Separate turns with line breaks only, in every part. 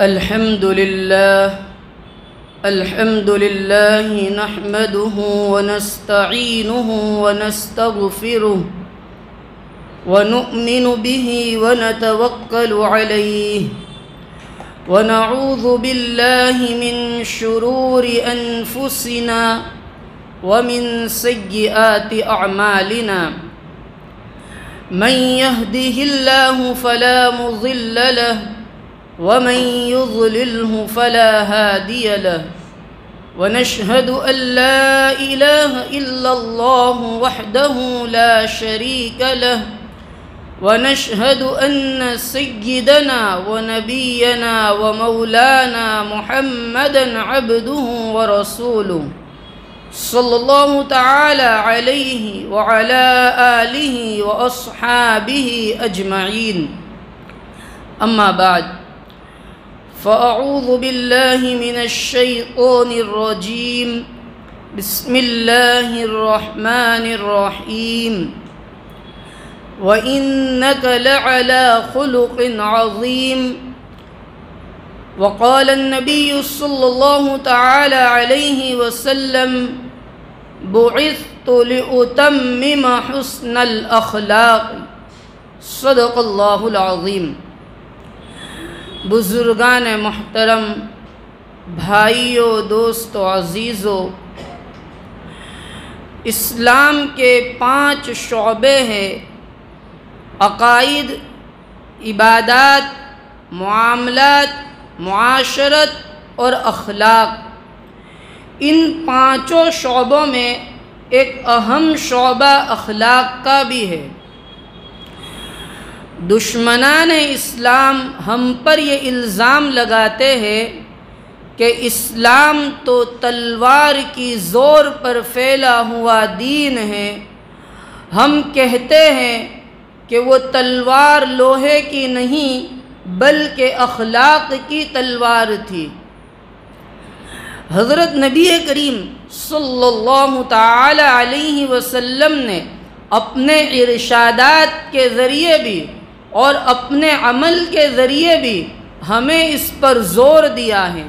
الحمد لله نحمده ونستعينه ونستغفره ونؤمن به ونتوكل عليه ونعوذ بالله من شرور أنفسنا ومن سيئات أعمالنا من يهده الله فلا مضل له ومن يضلله فلا هادي له ونشهد أن لا إله إلا الله وحده لا شريك له ونشهد أن سيدنا ونبينا ومولانا محمدا عبده ورسوله صلى الله تعالى عليه وعلى آله وأصحابه أجمعين أما بعد فأعوذ بالله من الشيطان الرجيم بسم الله الرحمن الرحيم وإنك لعلى خلق عظيم وقال النبي صلى الله تعالى عليه وسلم بعثت لأتمم حسن الأخلاق صدق الله العظيم۔ بزرگان محترم، بھائیوں، دوستو، عزیزو، اسلام کے 5 شعبے ہیں: عقائد، عبادات، معاملات، معاشرت اور اخلاق۔ ان 5 شعبوں میں ایک اہم شعبہ اخلاق کا بھی ہے۔ دشمنان اسلام ہم پر یہ الزام لگاتے ہیں کہ اسلام تو تلوار کی زور پر پھیلا ہوا دین ہے۔ ہم کہتے ہیں کہ وہ تلوار لوہے کی نہیں بلکہ اخلاق کی تلوار تھی۔ حضرت نبی کریم صلی اللہ تعالی علیہ وسلم نے اپنے ارشادات کے ذریعے بھی اور اپنے عمل کے ذریعے بھی ہمیں اس پر زور دیا ہے۔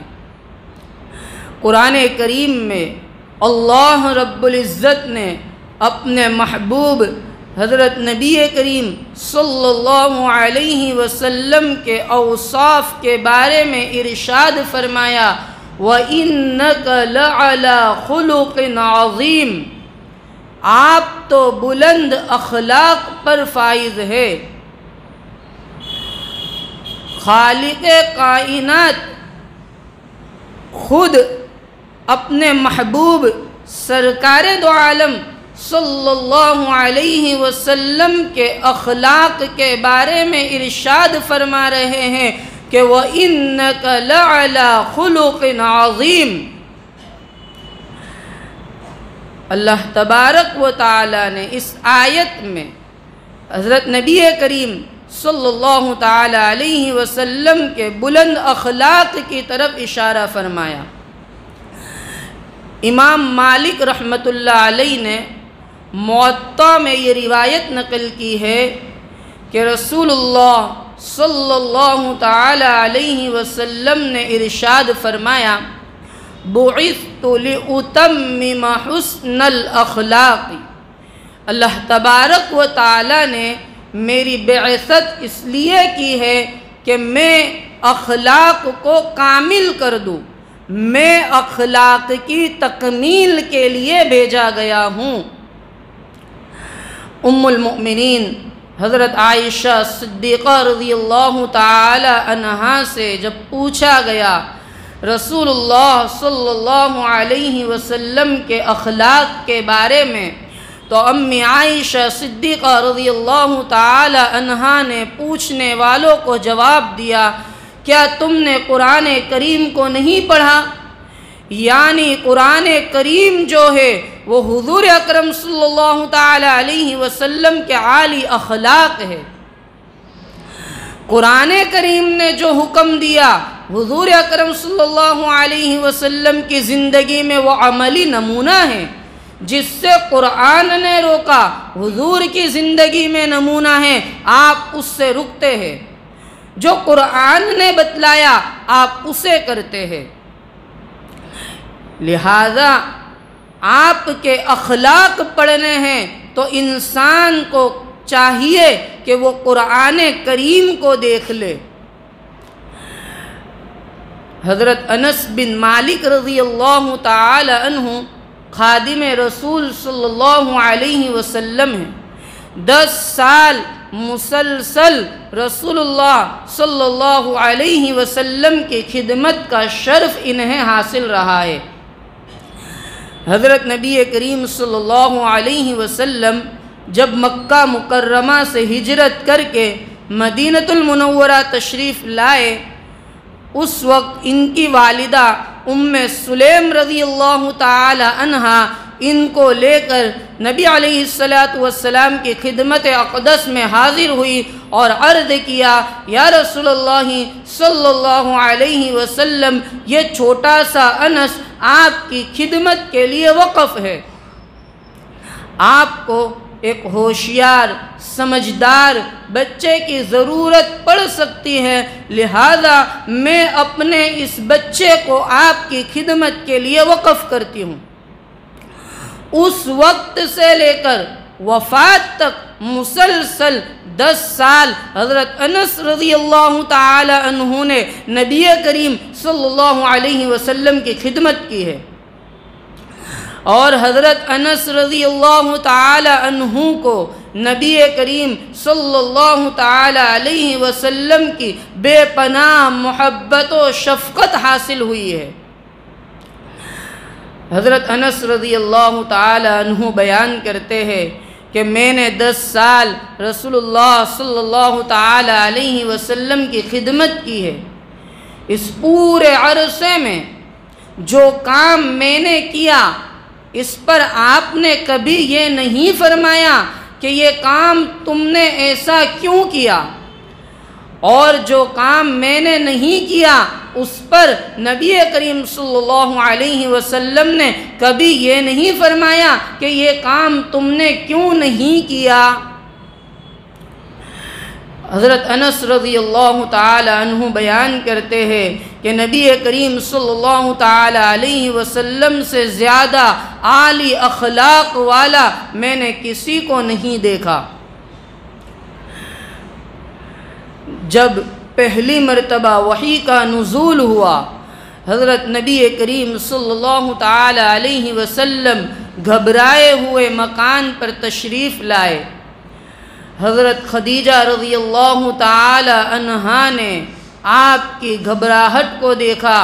قرآن کریم میں اللہ رب العزت نے اپنے محبوب حضرت نبی کریم صلی اللہ علیہ وسلم کے اوصاف کے بارے میں ارشاد فرمایا وَإِنَّكَ لَعَلَى خُلُقٍ عَظِيمٍ، آپ تو بلند اخلاق پر فائز ہے۔ خالق کائنات خود اپنے محبوب سرکار دو عالم صلی اللہ علیہ وسلم کے اخلاق کے بارے میں ارشاد فرما رہے ہیں کہ وَإِنَّكَ لَعَلَى خُلُقٍ عَظِيمٍ۔ اللہ تبارک و تعالی نے اس آیت میں حضرت نبی کریم صلی اللہ تعالی علیہ وسلم کے بلند اخلاق کی طرف اشارہ فرمایا۔ امام مالک رحمۃ اللہ علیہ نے موطا میں یہ روایت نقل کی ہے کہ رسول اللہ صلی اللہ تعالی علیہ وسلم نے ارشاد فرمایا بعثت لأتمم حسن الاخلاق، اللہ تبارک و تعالی نے میری بعثت اس لیے کی ہے کہ میں اخلاق کو کامل کر دوں، میں اخلاق کی تکمیل کے لیے بھیجا گیا ہوں۔ ام المؤمنین حضرت عائشہ صدیقہ رضی اللہ تعالی عنہا سے جب پوچھا گیا رسول اللہ صلی اللہ علیہ وسلم کے اخلاق کے بارے میں، تو امی عائشہ صدیقہ رضی اللہ تعالی عنہا نے پوچھنے والوں کو جواب دیا کیا تم نے قرآن کریم کو نہیں پڑھا؟ یعنی قرآن کریم جو ہے وہ حضور اکرم صلی اللہ تعالی علیہ وسلم کے عالی اخلاق ہے۔ قرآن کریم نے جو حکم دیا حضور اکرم صلی اللہ علیہ وسلم کی زندگی میں وہ عملی نمونہ ہے، جس سے قرآن نے روکا حضور کی زندگی میں نمونہ ہے، آپ اس سے رکتے ہیں۔ جو قرآن نے بتلایا آپ اسے کرتے ہیں۔ لہذا آپ کے اخلاق پڑھنے ہیں تو انسان کو چاہیے کہ وہ قرآن کریم کو دیکھ لے۔ حضرت انس بن مالک رضی اللہ تعالی عنہ خادم رسول صلی اللہ علیہ وسلم ہیں۔ 10 سال مسلسل رسول اللہ صلی اللہ علیہ وسلم کی خدمت کا شرف انہیں حاصل رہا ہے۔ حضرت نبی کریم صلی اللہ علیہ وسلم جب مکہ مکرمہ سے ہجرت کر کے مدینہ المنورہ تشریف لائے، اس وقت ان کی والدہ ام سلیم رضی اللہ تعالی عنہا ان کو لے کر نبی علیہ السلام کی خدمت اقدس میں حاضر ہوئی اور عرض کیا، یا رسول اللہ صلی اللہ علیہ وسلم، یہ چھوٹا سا انس آپ کی خدمت کے لیے وقف ہے۔ آپ کو ایک ہوشیار سمجھدار بچے کی ضرورت پڑ سکتی ہے، لہذا میں اپنے اس بچے کو آپ کی خدمت کے لیے وقف کرتی ہوں۔ اس وقت سے لے کر وفات تک مسلسل 10 سال حضرت انس رضی اللہ تعالی عنہ نے نبی کریم صلی اللہ علیہ وسلم کی خدمت کی ہے، اور حضرت انس رضی اللہ تعالی عنہ کو نبی کریم صلی اللہ تعالی علیہ وسلم کی بے پناہ محبت و شفقت حاصل ہوئی ہے۔ حضرت انس رضی اللہ تعالی عنہ بیان کرتے ہیں کہ میں نے 10 سال رسول اللہ صلی اللہ تعالی علیہ وسلم کی خدمت کی ہے۔ اس پورے عرصے میں جو کام میں نے کیا، اس پر آپ نے کبھی یہ نہیں فرمایا کہ یہ کام تم نے ایسا کیوں کیا، اور جو کام میں نے نہیں کیا اس پر نبی کریم صلی اللہ علیہ وسلم نے کبھی یہ نہیں فرمایا کہ یہ کام تم نے کیوں نہیں کیا۔ حضرت انس رضی اللہ تعالی عنہ بیان کرتے ہیں کہ نبی کریم صلی اللہ تعالی علیہ وسلم سے زیادہ عالی اخلاق والا میں نے کسی کو نہیں دیکھا۔ جب پہلی مرتبہ وحی کا نزول ہوا، حضرت نبی کریم صلی اللہ تعالی علیہ وسلم گھبرائے ہوئے مکان پر تشریف لائے۔ حضرت خدیجہ رضی اللہ تعالی عنہا نے آپ کی گھبراہٹ کو دیکھا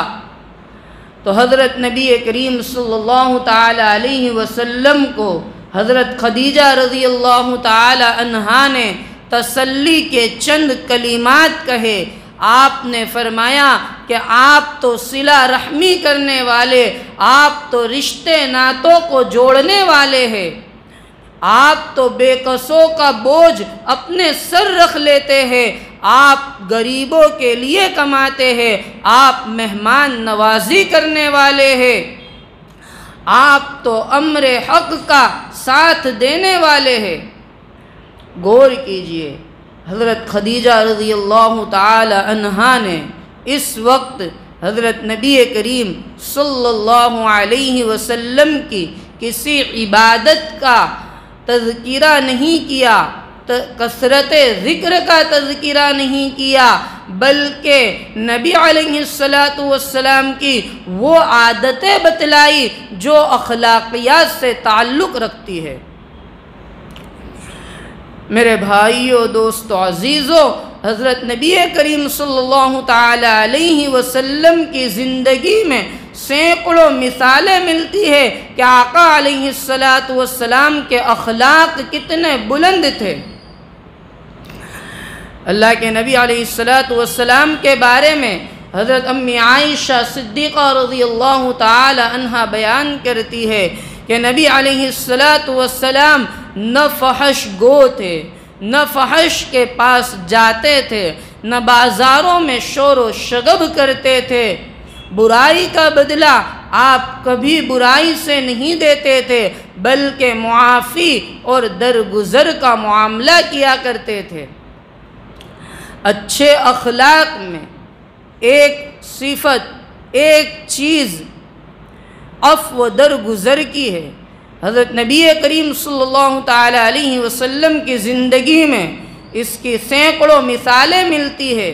تو حضرت نبی کریم صلی اللہ تعالی علیہ وسلم کو حضرت خدیجہ رضی اللہ تعالی عنہا نے تسلی کے چند کلمات کہے۔ آپ نے فرمایا کہ آپ تو صلہ رحمی کرنے والے، آپ تو رشتے ناتوں کو جوڑنے والے ہیں، آپ تو بے کسوں کا بوجھ اپنے سر رکھ لیتے ہیں، آپ غریبوں کے لیے کماتے ہیں، آپ مہمان نوازی کرنے والے ہیں، آپ تو امر حق کا ساتھ دینے والے ہیں۔ غور کیجئے، حضرت خدیجہ رضی اللہ تعالی عنہا نے اس وقت حضرت نبی کریم صلی اللہ علیہ وسلم کی کسی عبادت کا تذکرہ نہیں کیا، کثرت ذکر کا تذکرہ نہیں کیا، بلکہ نبی علیہ السلام کی وہ عادتیں بتلائی جو اخلاقیات سے تعلق رکھتی ہے۔ میرے بھائیو، دوستو، عزیزو، حضرت نبی کریم صلی اللہ تعالی علیہ وسلم کی زندگی میں سینکڑوں مثالیں ملتی ہے کہ آقا علیہ السلام کے اخلاق کتنے بلند تھے۔ اللہ کے نبی علیہ السلام کے بارے میں حضرت امی عائشہ صدیقہ رضی اللہ تعالی عنہا بیان کرتی ہے کہ نبی علیہ السلام نہ فحش گو تھے، نہ فحش کے پاس جاتے تھے، نہ بازاروں میں شور و شغب کرتے تھے، برائی کا بدلہ آپ کبھی برائی سے نہیں دیتے تھے بلکہ معافی اور درگزر کا معاملہ کیا کرتے تھے۔ اچھے اخلاق میں ایک صفت، ایک چیز عفو درگزر کی ہے۔ حضرت نبی کریم صلی اللہ تعالی علیہ وسلم کی زندگی میں اس کی سینکڑوں مثالیں ملتی ہے۔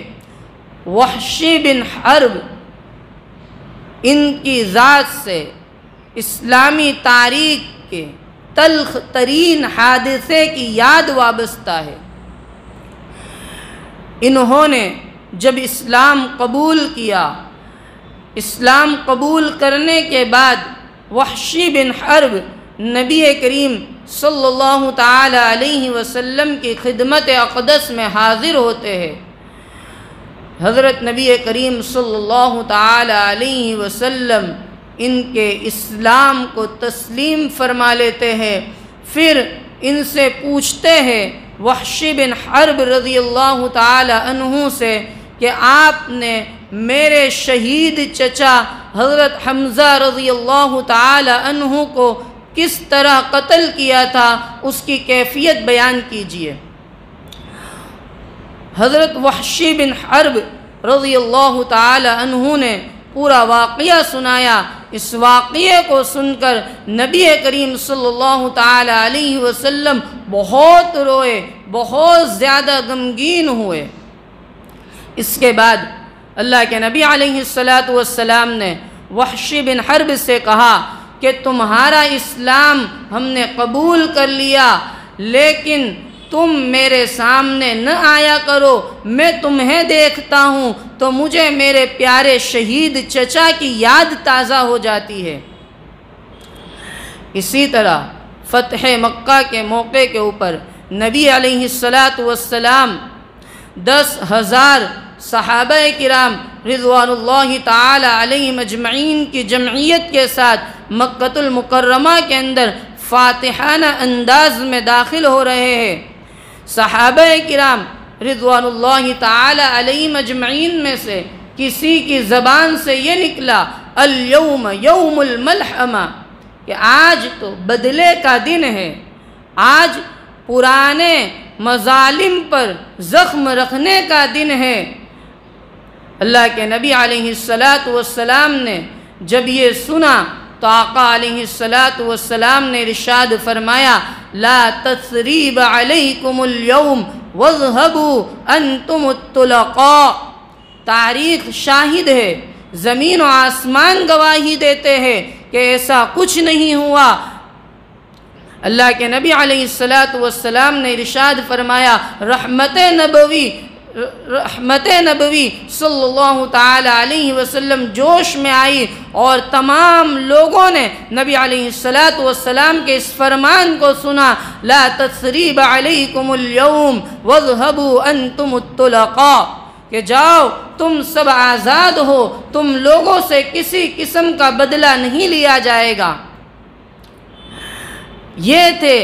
وحشی بن حرب، ان کی ذات سے اسلامی تاریخ کے تلخ ترین حادثے کی یاد وابستہ ہے۔ انہوں نے جب اسلام قبول کیا، اسلام قبول کرنے کے بعد وحشی بن حرب نبی کریم صلی اللہ تعالی علیہ وسلم کی خدمت اقدس میں حاضر ہوتے ہیں۔ حضرت نبی کریم صلی اللہ تعالی علیہ وسلم ان کے اسلام کو تسلیم فرما لیتے ہیں۔ پھر ان سے پوچھتے ہیں وحشی بن حرب رضی اللہ تعالی عنہ سے کہ آپ نے میرے شہید چچا حضرت حمزہ رضی اللہ تعالی عنہ کو کس طرح قتل کیا تھا، اس کی کیفیت بیان کیجیے۔ حضرت وحشی بن حرب رضی اللہ تعالی عنہ نے پورا واقعہ سنایا۔ اس واقعے کو سن کر نبی کریم صلی اللہ تعالی علیہ وسلم بہت روئے، بہت زیادہ غمگین ہوئے۔ اس کے بعد اللہ کے نبی علیہ السلام نے وحشی بن حرب سے کہا کہ تمہارا اسلام ہم نے قبول کر لیا، لیکن تم میرے سامنے نہ آیا کرو، میں تمہیں دیکھتا ہوں تو مجھے میرے پیارے شہید چچا کی یاد تازہ ہو جاتی ہے۔ اسی طرح فتح مکہ کے موقع کے اوپر نبی علیہ السلام 10,000 صحابہ کرام رضوان اللہ تعالی علیہم اجمعین کی جمعیت کے ساتھ مکۃ المکرمہ کے اندر فاتحانہ انداز میں داخل ہو رہے ہیں۔ صحابہ کرام رضوان اللہ تعالی علیہم اجمعین میں سے کسی کی زبان سے یہ نکلا الیوم یوم الملحمہ، کہ آج تو بدلے کا دن ہے، آج پرانے مظالم پر زخم رکھنے کا دن ہے۔ اللہ کے نبی علیہ السلام نے جب یہ سنا تو آقا علیہ السلام نے ارشاد فرمایا لا تثریب علیکم اليوم واذهبوا انتم الطلقاء۔ تاریخ شاہد ہے، زمین و آسمان گواہی دیتے ہیں کہ ایسا کچھ نہیں ہوا۔ اللہ کے نبی علیہ السلام نے ارشاد فرمایا رحمت نبوی صلی اللہ تعالی علیہ وسلم جوش میں آئی، اور تمام لوگوں نے نبی علیہ السلام کے اس فرمان کو سنا لا تثریب علیکم اليوم واذهبوا انتم الطلقاء، کہ جاؤ تم سب آزاد ہو، تم لوگوں سے کسی قسم کا بدلہ نہیں لیا جائے گا۔ یہ تھے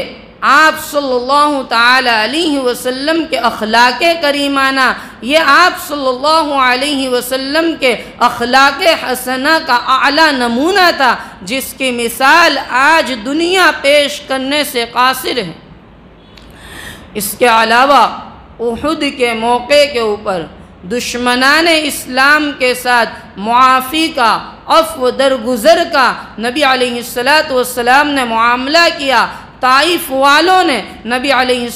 آپ صلی اللہ تعالی علیہ وسلم کے اخلاق کریمانہ، یہ آپ صلی اللہ علیہ وسلم کے اخلاق حسنہ کا اعلیٰ نمونہ تھا، جس کی مثال آج دنیا پیش کرنے سے قاصر ہے۔ اس کے علاوہ احد کے موقع کے اوپر دشمنان اسلام کے ساتھ معافی کا، عفو درگزر کا نبی علیہ السلام نے معاملہ کیا۔ طائف والوں نے نبی علیہ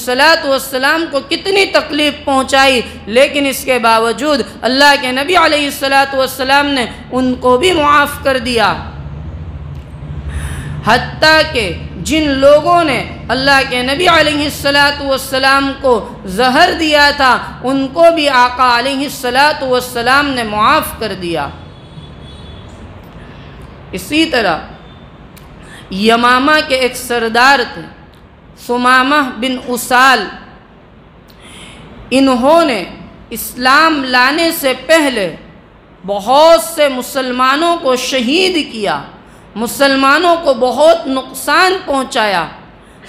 السلام کو کتنی تکلیف پہنچائی، لیکن اس کے باوجود اللہ کے نبی علیہ السلام نے ان کو بھی معاف کر دیا۔ حتیٰ کہ جن لوگوں نے اللہ کے نبی علیہ السلام کو زہر دیا تھا ان کو بھی آقا علیہ السلام نے معاف کر دیا۔ اسی طرح یمامہ کے ایک سردار تھے ثمامہ بن اسال، انہوں نے اسلام لانے سے پہلے بہت سے مسلمانوں کو شہید کیا، مسلمانوں کو بہت نقصان پہنچایا۔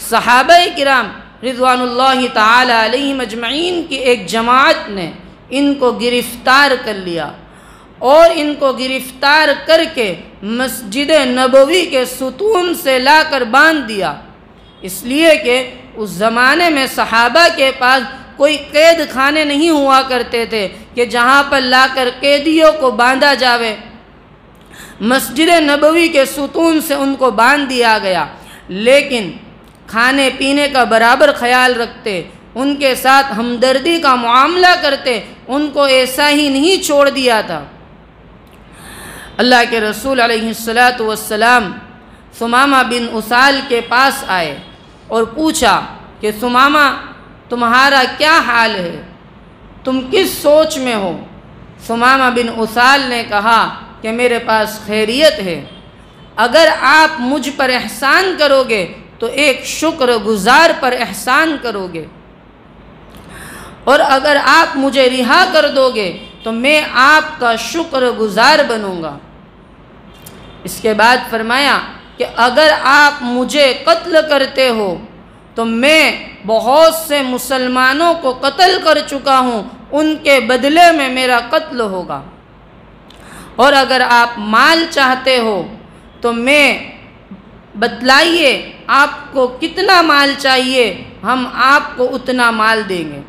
صحابہ کرام رضوان اللہ تعالی علیہم اجمعین کی ایک جماعت نے ان کو گرفتار کر لیا، اور ان کو گرفتار کر کے مسجد نبوی کے ستون سے لا کر باندھ دیا، اس لیے کہ اس زمانے میں صحابہ کے پاس کوئی قید خانے نہیں ہوا کرتے تھے کہ جہاں پر لا کر قیدیوں کو باندھا جاوے۔ مسجد نبوی کے ستون سے ان کو باندھ دیا گیا، لیکن کھانے پینے کا برابر خیال رکھتے، ان کے ساتھ ہمدردی کا معاملہ کرتے، ان کو ایسا ہی نہیں چھوڑ دیا تھا۔ اللہ کے رسول علیہ السلام ثمامہ بن اسال کے پاس آئے اور پوچھا کہ ثمامہ تمہارا کیا حال ہے، تم کس سوچ میں ہو؟ ثمامہ بن اسال نے کہا کہ میرے پاس خیریت ہے، اگر آپ مجھ پر احسان کرو گے تو ایک شکر گزار پر احسان کرو گے، اور اگر آپ مجھے رہا کر دو گے تو میں آپ کا شکر گزار بنوں گا۔ اس کے بعد فرمایا کہ اگر آپ مجھے قتل کرتے ہو تو میں بہت سے مسلمانوں کو قتل کر چکا ہوں، ان کے بدلے میں میرا قتل ہوگا، اور اگر آپ مال چاہتے ہو تو میں بتلائیے آپ کو کتنا مال چاہیے، ہم آپ کو اتنا مال دیں گے۔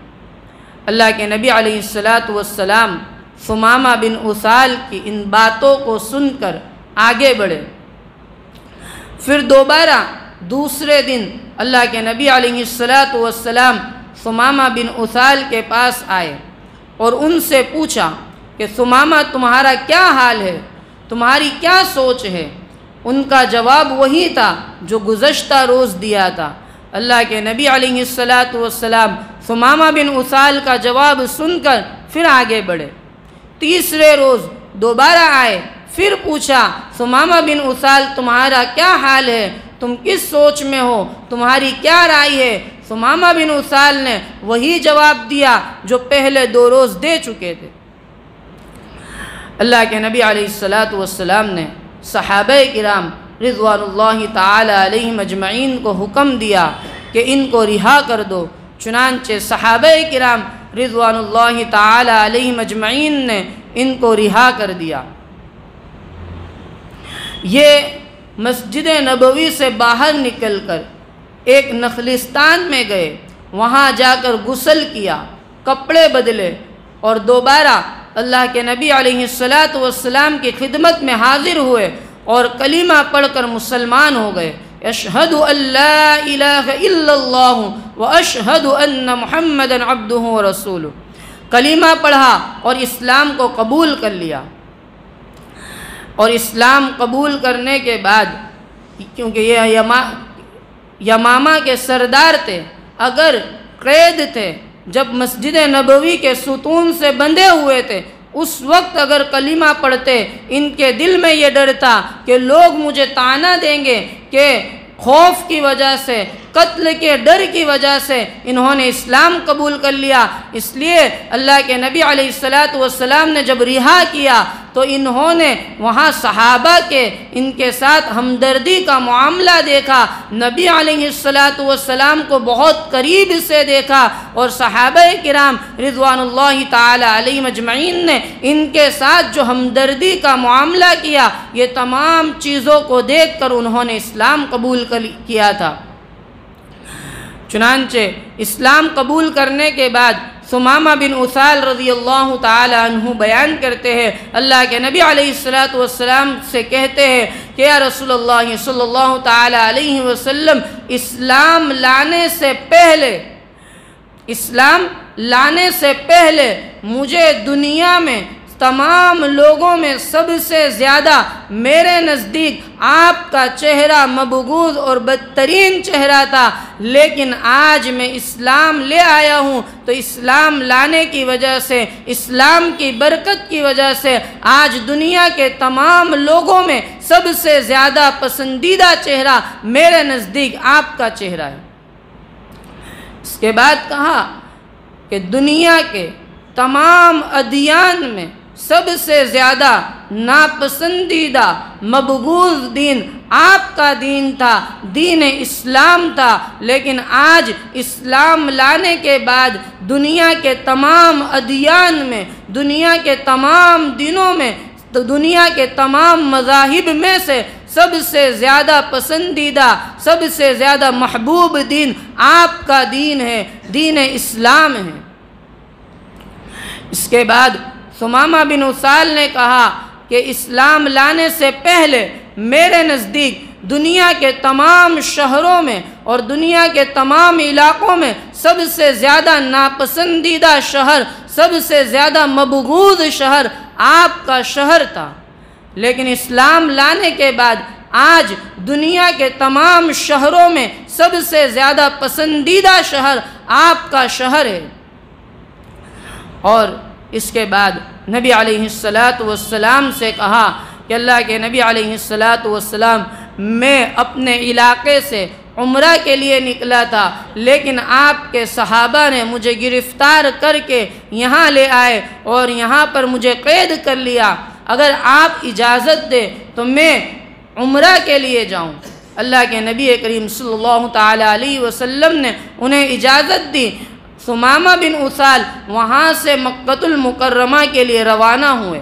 اللہ کے نبی علیہ السلام ثمامہ بن اسال کی ان باتوں کو سن کر آگے بڑھے۔ پھر دوبارہ دوسرے دن اللہ کے نبی علیہ السلام ثمامہ بن اسال کے پاس آئے اور ان سے پوچھا کہ ثمامہ تمہارا کیا حال ہے، تمہاری کیا سوچ ہے؟ ان کا جواب وہی تھا جو گزشتہ روز دیا تھا۔ اللہ کے نبی علیہ السلام ثمامہ بن اسال کا جواب سن کر پھر آگے بڑھے۔ تیسرے روز دوبارہ آئے، پھر پوچھا ثمامہ بن اسال تمہارا کیا حال ہے، تم کس سوچ میں ہو، تمہاری کیا رائے ہے؟ ثمامہ بن اسال نے وہی جواب دیا جو پہلے 2 روز دے چکے تھے۔ اللہ کے نبی علیہ السلام نے صحابہ کرام رضوان اللہ تعالی علیہم اجمعین کو حکم دیا کہ ان کو رہا کر دو، چنانچہ صحابہ کرام رضوان اللہ تعالی علیہم اجمعین نے ان کو رہا کر دیا۔ یہ مسجد نبوی سے باہر نکل کر ایک نخلستان میں گئے، وہاں جا کر غسل کیا، کپڑے بدلے اور دوبارہ اللہ کے نبی علیہ السلام کی خدمت میں حاضر ہوئے اور کلمہ پڑھ کر مسلمان ہو گئے۔ اشہد ان لا الہ الا اللہ و اشہد ان محمد عبدہ و رسولہ، کلمہ پڑھا اور اسلام کو قبول کر لیا۔ اور اسلام قبول کرنے کے بعد، کیونکہ یہ یمامہ کے سردار تھے، اگر قید تھے، جب مسجد نبوی کے ستون سے بندھے ہوئے تھے، اس وقت اگر کلمہ پڑھتے، ان کے دل میں یہ ڈر تھا کہ لوگ مجھے طعنہ دیں گے کہ خوف کی وجہ سے، قتل کے ڈر کی وجہ سے انہوں نے اسلام قبول کر لیا۔ اس لیے اللہ کے نبی علیہ السلام نے جب رہا کیا تو انہوں نے وہاں صحابہ کے ان کے ساتھ ہمدردی کا معاملہ دیکھا، نبی علیہ السلام کو بہت قریب سے دیکھا، اور صحابہ کرام رضوان اللہ تعالی علیہم اجمعین نے ان کے ساتھ جو ہمدردی کا معاملہ کیا، یہ تمام چیزوں کو دیکھ کر انہوں نے اسلام قبول کیا تھا۔ چنانچہ اسلام قبول کرنے کے بعد ثمامہ بن اسال رضی اللہ تعالی عنہ بیان کرتے ہیں، اللہ کے نبی علیہ السلام سے کہتے ہیں کہ یا رسول اللہ صلی اللہ تعالی علیہ وسلم، اسلام لانے سے پہلے مجھے دنیا میں تمام لوگوں میں سب سے زیادہ میرے نزدیک آپ کا چہرہ مبغوض اور بدترین چہرہ تھا، لیکن آج میں اسلام لے آیا ہوں تو اسلام لانے کی وجہ سے، اسلام کی برکت کی وجہ سے آج دنیا کے تمام لوگوں میں سب سے زیادہ پسندیدہ چہرہ میرے نزدیک آپ کا چہرہ ہے۔ اس کے بعد کہا کہ دنیا کے تمام ادیان میں سب سے زیادہ ناپسندیدہ مبغوض دین آپ کا دین تھا، دین اسلام تھا، لیکن آج اسلام لانے کے بعد دنیا کے تمام ادیان میں، دنیا کے تمام دینوں میں دنیا کے تمام مذاہب میں سے سب سے زیادہ پسندیدہ، سب سے زیادہ محبوب دین آپ کا دین ہے، دین اسلام ہے۔ اس کے بعد ثمامہ بن اسال نے کہا کہ اسلام لانے سے پہلے میرے نزدیک دنیا کے تمام شہروں میں اور دنیا کے تمام علاقوں میں سب سے زیادہ ناپسندیدہ شہر، سب سے زیادہ مبغوض شہر آپ کا شہر تھا، لیکن اسلام لانے کے بعد آج دنیا کے تمام شہروں میں سب سے زیادہ پسندیدہ شہر آپ کا شہر ہے۔ اور اس کے بعد نبی علیہ السلام سے کہا کہ اللہ کے نبی علیہ السلام، میں اپنے علاقے سے عمرہ کے لیے نکلا تھا، لیکن آپ کے صحابہ نے مجھے گرفتار کر کے یہاں لے آئے اور یہاں پر مجھے قید کر لیا، اگر آپ اجازت دیں تو میں عمرہ کے لیے جاؤں۔ اللہ کے نبی کریم صلی اللہ تعالیٰ علیہ وسلم نے انہیں اجازت دی۔ ثمامہ بن اسال وہاں سے مکہ المکرمہ کے لیے روانہ ہوئے۔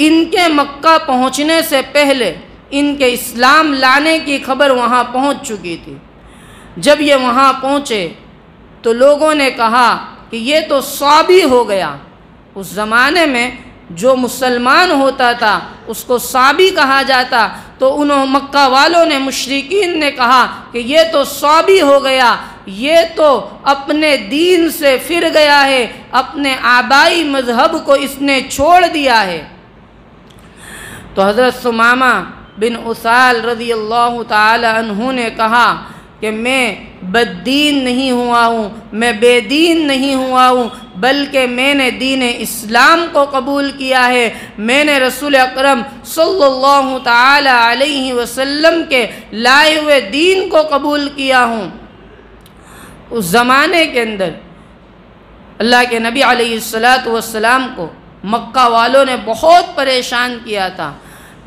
ان کے مکہ پہنچنے سے پہلے ان کے اسلام لانے کی خبر وہاں پہنچ چکی تھی۔ جب یہ وہاں پہنچے تو لوگوں نے کہا کہ یہ تو صابی ہو گیا۔ اس زمانے میں جو مسلمان ہوتا تھا اس کو صابی کہا جاتا، تو مکہ والوں نے، مشرکین نے کہا کہ یہ تو صابی ہو گیا، یہ تو اپنے دین سے پھر گیا ہے، اپنے آبائی مذہب کو اس نے چھوڑ دیا ہے۔ تو حضرت ثمامہ بن اسال رضی اللہ تعالی عنہ نے کہا کہ میں بددین نہیں ہوا ہوں، میں بے دین نہیں ہوا ہوں، بلکہ میں نے دین اسلام کو قبول کیا ہے، میں نے رسول اکرم صلی اللہ تعالی علیہ وسلم کے لائے ہوئے دین کو قبول کیا ہوں۔ اس زمانے کے اندر اللہ کے نبی علیہ السلام کو مکہ والوں نے بہت پریشان کیا تھا،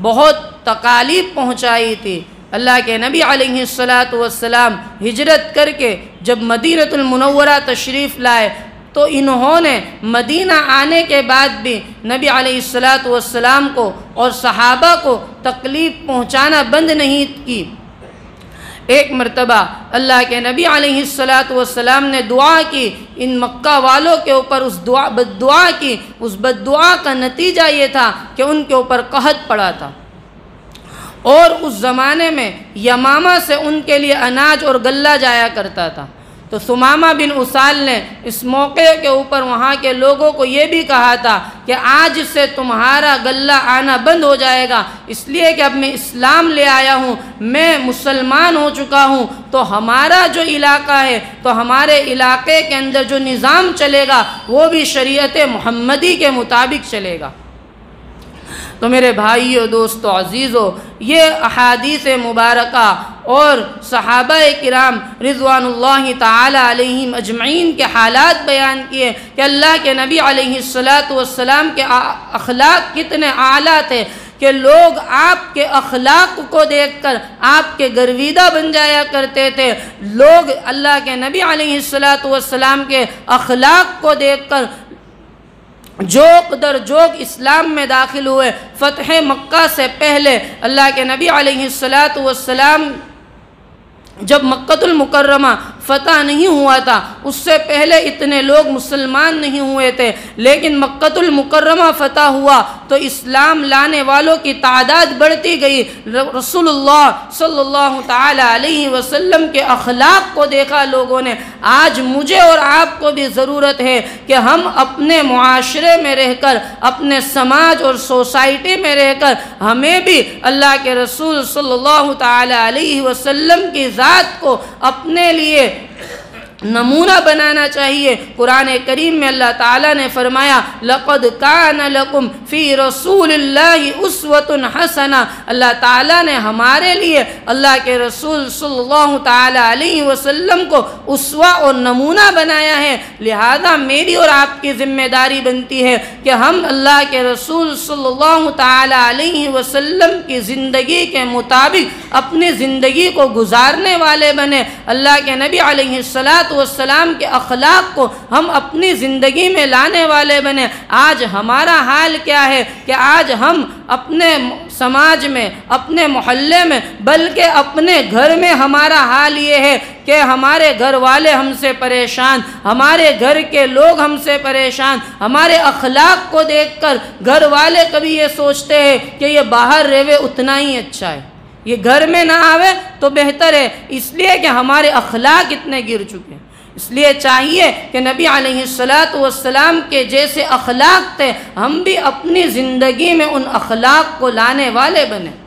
بہت تکالیف پہنچائی تھی۔ اللہ کے نبی علیہ السلام ہجرت کر کے جب مدینہ المنورہ تشریف لائے تو انہوں نے مدینہ آنے کے بعد بھی نبی علیہ السلام کو اور صحابہ کو تکلیف پہنچانا بند نہیں کی۔ ایک مرتبہ اللہ کے نبی علیہ السلام نے دعا کی، ان مکہ والوں کے اوپر بد دعا کی۔ اس بد دعا کا نتیجہ یہ تھا کہ ان کے اوپر قحط پڑا تھا، اور اس زمانے میں یمامہ سے ان کے لیے اناج اور غلہ جایا کرتا تھا۔ تو ثمامہ بن اسال نے اس موقع کے اوپر وہاں کے لوگوں کو یہ بھی کہا تھا کہ آج سے تمہارا غلہ آنا بند ہو جائے گا، اس لیے کہ اب میں اسلام لے آیا ہوں، میں مسلمان ہو چکا ہوں، تو ہمارا جو علاقہ ہے، تو ہمارے علاقے کے اندر جو نظام چلے گا وہ بھی شریعت محمدی کے مطابق چلے گا۔ تو میرے بھائیو، دوستو، عزیزو، یہ احادیث مبارکہ اور صحابہ کرام رضوان اللہ تعالی علیہم اجمعین کے حالات بیان کیے کہ اللہ کے نبی علیہ السلام کے اخلاق کتنے اعلیٰ تھے کہ لوگ آپ کے اخلاق کو دیکھ کر آپ کے گرویدہ بن جایا کرتے تھے۔ لوگ اللہ کے نبی علیہ السلام کے اخلاق کو دیکھ کر جوک در جوک اسلام میں داخل ہوئے۔ فتح مکہ سے پہلے اللہ کے نبی علیہ السلام جب مکہ المکرمہ فتح نہیں ہوا تھا، اس سے پہلے اتنے لوگ مسلمان نہیں ہوئے تھے، لیکن مکہ المکرمہ فتح ہوا تو اسلام لانے والوں کی تعداد بڑھتی گئی۔ رسول اللہ صلی اللہ تعالی علیہ وسلم کے اخلاق کو دیکھا لوگوں نے۔ آج مجھے اور آپ کو بھی ضرورت ہے کہ ہم اپنے معاشرے میں رہ کر، اپنے سماج اور سوسائٹی میں رہ کر، ہمیں بھی اللہ کے رسول صلی اللہ تعالی علیہ وسلم کی ذات کو اپنے لیے نمونہ بنانا چاہیے۔ قرآن کریم میں اللہ تعالیٰ نے فرمایا لَقَدْ كَانَ لَكُمْ فِي رَسُولِ اللَّهِ أُسْوَةٌ حَسَنَةٌ۔ اللہ تعالیٰ نے ہمارے لیے اللہ کے رسول صلی اللہ تعالیٰ علیہ وسلم کو اسوہ اور نمونہ بنایا ہے، لہذا میری اور آپ کی ذمہ داری بنتی ہے کہ ہم اللہ کے رسول صلی اللہ تعالیٰ علیہ وسلم کی زندگی کے مطابق اپنی زندگی کو گزارنے والے بنے۔ اللہ کے نبی علیہ السلام والسلام کے اخلاق کو ہم اپنی زندگی میں لانے والے بنے۔ آج ہمارا حال کیا ہے کہ آج ہم اپنے سماج میں، اپنے محلے میں، بلکہ اپنے گھر میں ہمارا حال یہ ہے کہ ہمارے گھر والے ہم سے پریشان، ہمارے گھر کے لوگ ہم سے پریشان، ہمارے اخلاق کو دیکھ کر گھر والے کبھی یہ سوچتے ہیں کہ یہ باہر رہے اتنا ہی اچھا ہے، یہ گھر میں نہ آوے تو بہتر ہے، اس لیے کہ ہمارے اخلاق اتنے گر چکے ہیں۔ اس لیے چاہیے کہ نبی علیہ السلام کے جیسے اخلاق تھے، ہم بھی اپنی زندگی میں ان اخلاق کو لانے والے بنیں۔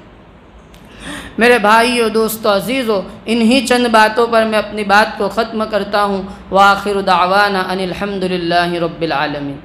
میرے بھائیو، دوستو، عزیزو، انہی چند باتوں پر میں اپنی بات کو ختم کرتا ہوں۔ وآخر دعوانا ان الحمد للہ رب العالمین۔